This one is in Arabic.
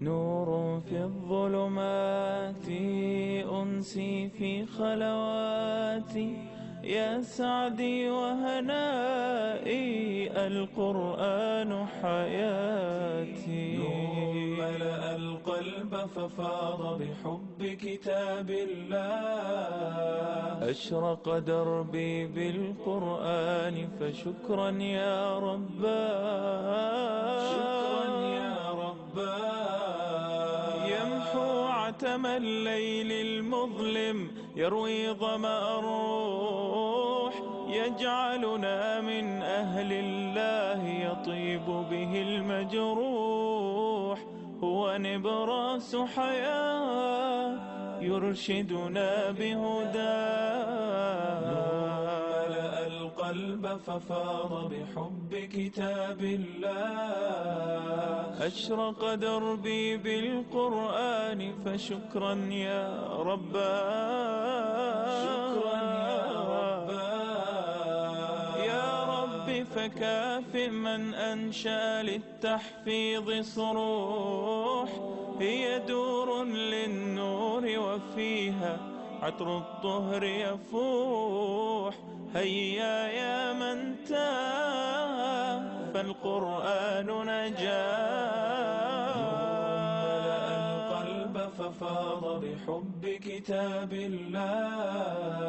نور في الظلمات أنسي في خلواتي، يا سعدي وهنائي القرآن حياتي. نور ملأ القلب ففاض بحب كتاب الله، أشرق دربي بالقرآن فشكرا يا رباه. شكرا يا رباه. يمحو عتم الليل المظلم، يروي ظمأ الروح، يجعلنا من أهل الله يطيب به المجروح. هو نبراس حياة يرشدنا بهداه. ملأ القلب ففاض بحب كتاب الله، أشرق دربي بالقرآن فشكرا يا رباه. شكرا يا رباه. يا رب فكافئ من أنشأ للتحفيظ صروح، هي دور للنور وفيها عطر الطهر يفوح. هيا يا من تاه فالقرآن نجاه. ملأ القلب ففاض بحب كتاب الله.